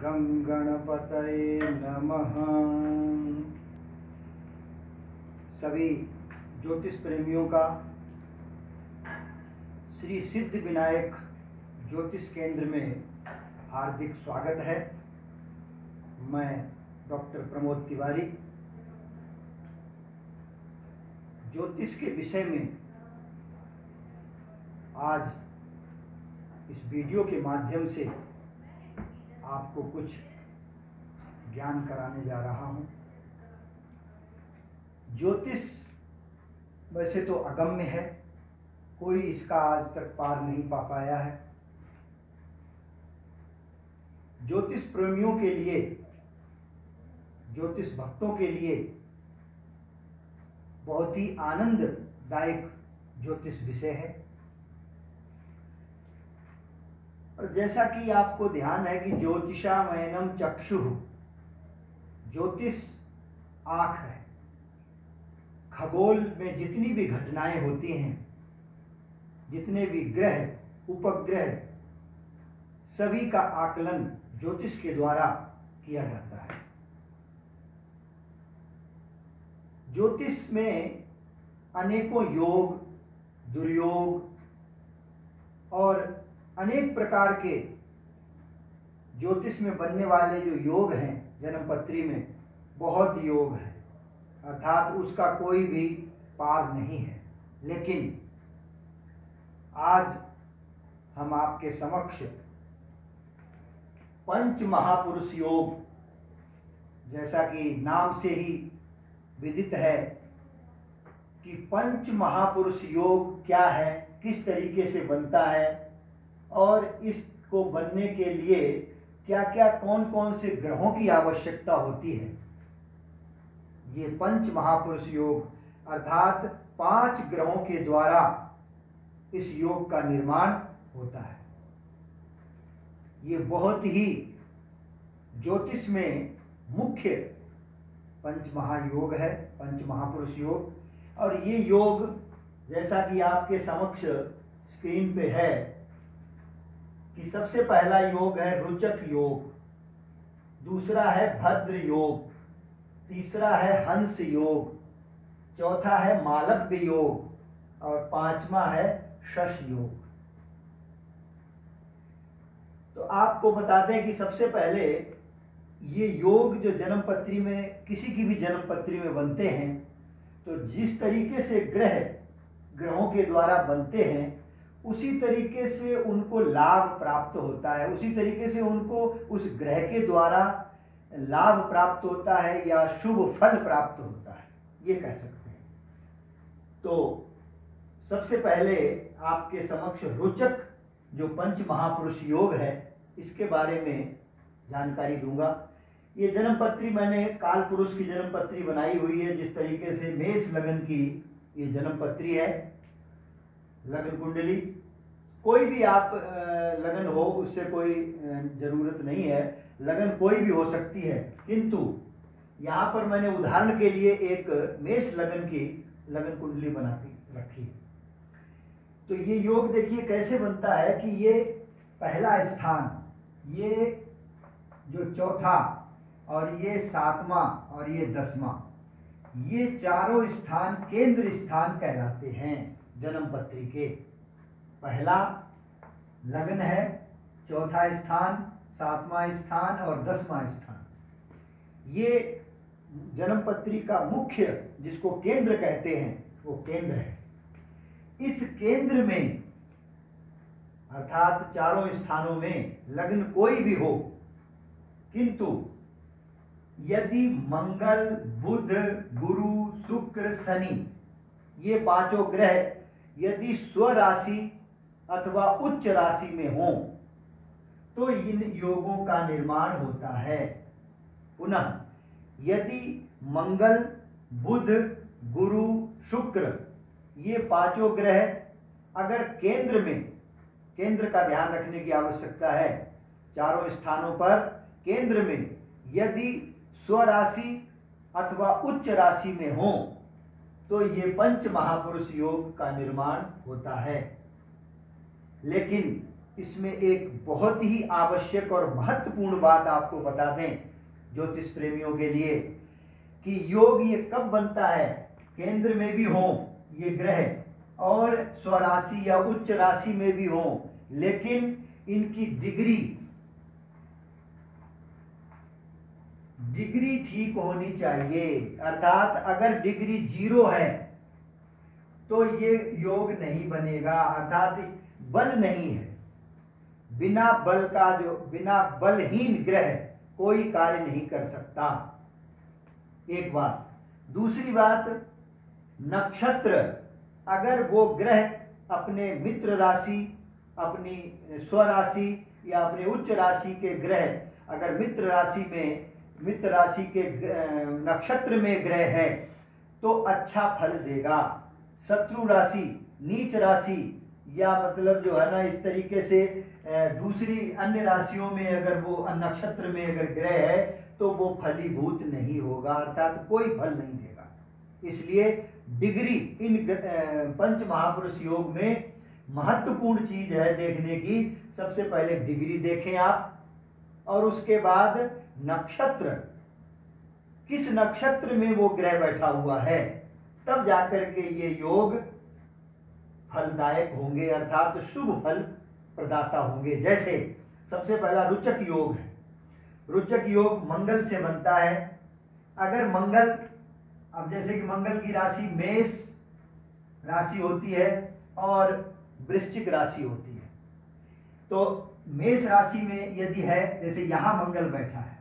गं गणपतये नमः। सभी ज्योतिष प्रेमियों का श्री सिद्ध विनायक ज्योतिष केंद्र में हार्दिक स्वागत है। मैं डॉक्टर प्रमोद तिवारी ज्योतिष के विषय में आज इस वीडियो के माध्यम से आपको कुछ ज्ञान कराने जा रहा हूँ। ज्योतिष वैसे तो अगम्य है, कोई इसका आज तक पार नहीं पा पाया है। ज्योतिष प्रेमियों के लिए, ज्योतिष भक्तों के लिए बहुत ही आनंददायक ज्योतिष विषय है। और जैसा कि आपको ध्यान है कि ज्योतिषामयनम चक्षुः, ज्योतिष आँख है। खगोल में जितनी भी घटनाएं होती हैं, जितने भी ग्रह उपग्रह, सभी का आकलन ज्योतिष के द्वारा किया जाता है। ज्योतिष में अनेकों योग, दुर्योग और अनेक प्रकार के ज्योतिष में बनने वाले जो योग हैं, जन्मपत्री में बहुत योग हैं, अर्थात उसका कोई भी पार नहीं है। लेकिन आज हम आपके समक्ष पंच महापुरुष योग, जैसा कि नाम से ही विदित है कि पंच महापुरुष योग क्या है, किस तरीके से बनता है और इसको बनने के लिए क्या क्या कौन कौन से ग्रहों की आवश्यकता होती है। ये पंच महापुरुष योग अर्थात 5 ग्रहों के द्वारा इस योग का निर्माण होता है। ये बहुत ही ज्योतिष में मुख्य पंच महायोग है, पंच महापुरुष योग। और ये योग जैसा कि आपके समक्ष स्क्रीन पे है कि सबसे पहला योग है रुचक योग, दूसरा है भद्र योग, तीसरा है हंस योग, चौथा है मालव्य योग और 5वां है शश योग। तो आपको बता दें कि सबसे पहले ये योग जो जन्मपत्री में, किसी की भी जन्मपत्री में बनते हैं, तो जिस तरीके से ग्रहों के द्वारा बनते हैं उसी तरीके से उनको लाभ प्राप्त होता है, उसी तरीके से उनको उस ग्रह के द्वारा लाभ प्राप्त होता है या शुभ फल प्राप्त होता है, ये कह सकते हैं। तो सबसे पहले आपके समक्ष रुचक जो पंच महापुरुष योग है, इसके बारे में जानकारी दूंगा। ये जन्मपत्री मैंने काल पुरुष की जन्मपत्री बनाई हुई है। जिस तरीके से मेष लगन की ये जन्मपत्री है, लगन कुंडली, कोई भी आप लगन हो उससे कोई ज़रूरत नहीं है, लगन कोई भी हो सकती है। किंतु यहाँ पर मैंने उदाहरण के लिए एक मेष लगन की लगन कुंडली बना के रखी है। तो ये योग देखिए कैसे बनता है कि ये पहला स्थान, ये जो चौथा और ये 7वां और ये 10वां, ये चारों स्थान केंद्र स्थान कहलाते हैं जन्मपत्री के। पहला लगन है, चौथा स्थान, 7वां स्थान और 10वां स्थान, ये जन्मपत्री का मुख्य जिसको केंद्र कहते हैं वो केंद्र है। इस केंद्र में अर्थात चारों स्थानों में लगन कोई भी हो, किंतु यदि मंगल, बुध, गुरु, शुक्र, शनि, ये 5 ग्रह यदि स्वराशि अथवा उच्च राशि में हो तो इन योगों का निर्माण होता है। पुनः यदि मंगल, बुध, गुरु, शुक्र, ये 5 ग्रह अगर केंद्र में, केंद्र का ध्यान रखने की आवश्यकता है, चारों स्थानों पर केंद्र में यदि स्वराशि अथवा उच्च राशि में हो तो ये पंच महापुरुष योग का निर्माण होता है। लेकिन इसमें एक बहुत ही आवश्यक और महत्वपूर्ण बात आपको बता दें ज्योतिष प्रेमियों के लिए कि योग ये कब बनता है, केंद्र में भी हो ये ग्रह और स्वराशि या उच्च राशि में भी हो, लेकिन इनकी डिग्री ठीक होनी चाहिए। अर्थात अगर डिग्री 0 है तो ये योग नहीं बनेगा, अर्थात बल नहीं है। बिना बलहीन ग्रह कोई कार्य नहीं कर सकता। एक बात। दूसरी बात, नक्षत्र, अगर वो ग्रह अपने मित्र राशि, अपनी स्वराशि या अपने उच्च राशि के ग्रह अगर मित्र राशि के नक्षत्र में ग्रह है तो अच्छा फल देगा। शत्रु राशि, नीच राशि या मतलब जो है ना इस तरीके से दूसरी अन्य राशियों में अगर वो नक्षत्र में अगर ग्रह है तो वो फलीभूत नहीं होगा, अर्थात कोई फल नहीं देगा। इसलिए डिग्री इन पंच महापुरुष योग में महत्वपूर्ण चीज है देखने की। सबसे पहले डिग्री देखें आप, और उसके बाद नक्षत्र, किस नक्षत्र में वो ग्रह बैठा हुआ है, तब जाकर के ये योग फलदायक होंगे, अर्थात शुभ फल प्रदाता होंगे। जैसे सबसे पहला रुचक योग है। रुचक योग मंगल से बनता है। अगर मंगल, अब जैसे कि मंगल की राशि मेष राशि होती है और वृश्चिक राशि होती है, तो मेष राशि में यदि है, जैसे यहां मंगल बैठा है,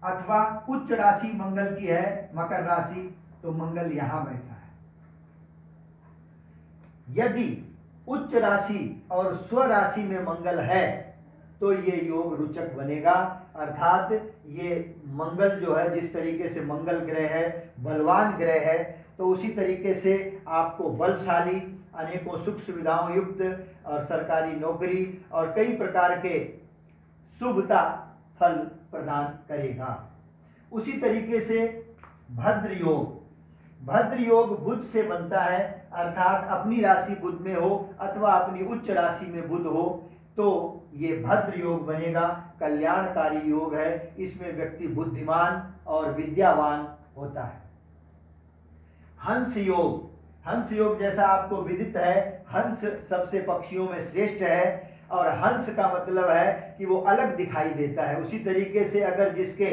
अथवा उच्च राशि मंगल की है मकर राशि, तो मंगल यहां बैठा है। यदि उच्च राशि और स्वराशि में मंगल है तो ये योग रुचक बनेगा, अर्थात ये मंगल जो है, जिस तरीके से मंगल ग्रह है बलवान ग्रह है, तो उसी तरीके से आपको बलशाली, अनेकों सुख सुविधाओं युक्त और सरकारी नौकरी और कई प्रकार के शुभता फल प्रदान करेगा। उसी तरीके से भद्र योग बुध से बनता है, अर्थात अपनी राशि बुध में हो अथवा अपनी उच्च राशि में बुध हो तो ये भद्र योग बनेगा, कल्याणकारी योग है। इसमें व्यक्ति बुद्धिमान और विद्यावान होता है। हंस योग जैसा आपको विदित है, हंस सबसे पक्षियों में श्रेष्ठ है और हंस का मतलब है कि वो अलग दिखाई देता है। उसी तरीके से अगर जिसके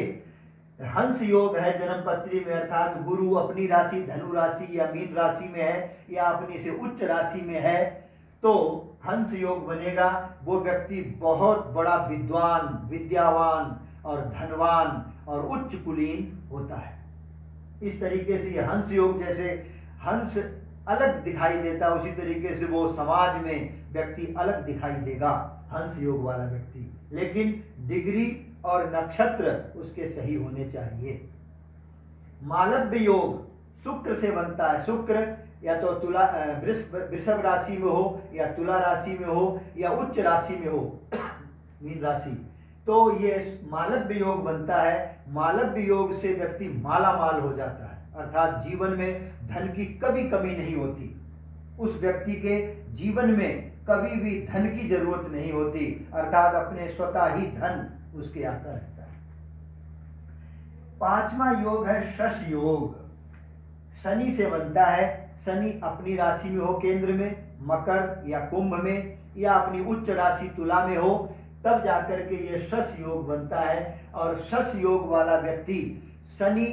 हंस योग है जन्म पत्री में, अर्थात गुरु अपनी राशि धनु राशि या मीन राशि में है या अपनी से उच्च राशि में है, तो हंस योग बनेगा। वो व्यक्ति बहुत बड़ा विद्वान, विद्यावान और धनवान और उच्च कुलीन होता है। इस तरीके से हंस योग, जैसे हंस अलग दिखाई देता, उसी तरीके से वो समाज में व्यक्ति अलग दिखाई देगा, हंस योग वाला व्यक्ति। लेकिन डिग्री और नक्षत्र उसके सही होने चाहिए। मालव्य योग शुक्र से बनता है। शुक्र या तो वृषभ राशि में हो या तुला राशि में हो या उच्च राशि में हो, मीन राशि, तो ये मालव्य योग बनता है। मालव्य योग से व्यक्ति माला माल हो जाता है, अर्थात जीवन में धन की कभी कमी नहीं होती। उस व्यक्ति के जीवन में कभी भी धन की जरूरत नहीं होती, अर्थात अपने स्वतः ही धन उसके आता रहता है। पांचवा योग है शश योग। शनि से बनता है। शनि अपनी राशि में हो, केंद्र में, मकर या कुंभ में, या अपनी उच्च राशि तुला में हो, तब जाकर के ये शश योग बनता है। और शश योग वाला व्यक्ति, शनि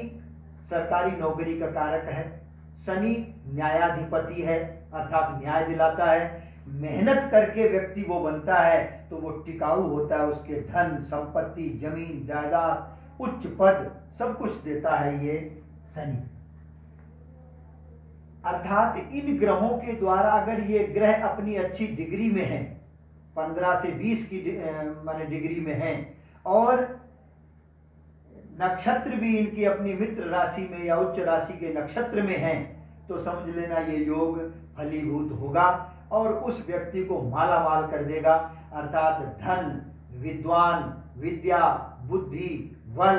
सरकारी नौकरी का कारक है, शनि न्यायाधिपति है, अर्थात न्याय दिलाता है। मेहनत करके व्यक्ति वो बनता है तो वो टिकाऊ होता है, उसके धन संपत्ति जमीन जायदाद उच्च पद सब कुछ देता है ये शनि। अर्थात इन ग्रहों के द्वारा अगर ये ग्रह अपनी अच्छी डिग्री में है, 15 से 20 की माने डिग्री में है, और नक्षत्र भी इनकी अपनी मित्र राशि में या उच्च राशि के नक्षत्र में है, तो समझ लेना ये योग फलीभूत होगा और उस व्यक्ति को माला माल कर देगा, अर्थात धन, विद्वान, विद्या, बुद्धि, बल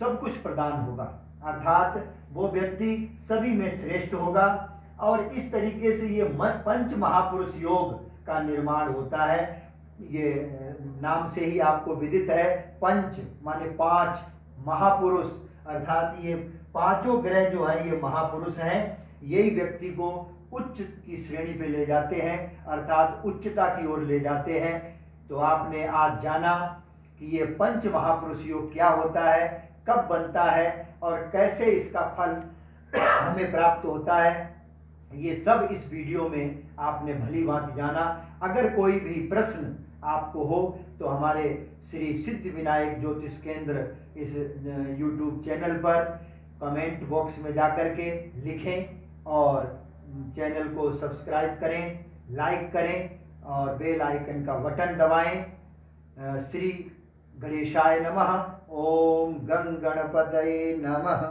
सब कुछ प्रदान होगा, अर्थात वो व्यक्ति सभी में श्रेष्ठ होगा। और इस तरीके से ये पंच महापुरुष योग का निर्माण होता है। ये नाम से ही आपको विदित है, पंच माने 5 महापुरुष, अर्थात ये पांचों ग्रह जो हैं ये महापुरुष हैं। यही व्यक्ति को उच्च की श्रेणी पे ले जाते हैं, अर्थात उच्चता की ओर ले जाते हैं। तो आपने आज जाना कि ये पंच महापुरुष योग क्या होता है, कब बनता है और कैसे इसका फल हमें प्राप्त होता है, ये सब इस वीडियो में आपने भली भांति जाना। अगर कोई भी प्रश्न आपको हो तो हमारे श्री सिद्धि विनायक ज्योतिष केंद्र इस YouTube चैनल पर कमेंट बॉक्स में जाकर के लिखें और चैनल को सब्सक्राइब करें, लाइक करें और बेल आइकन का बटन दबाएं। श्री गणेशाय नमः। ओम गं गणपतये नमः।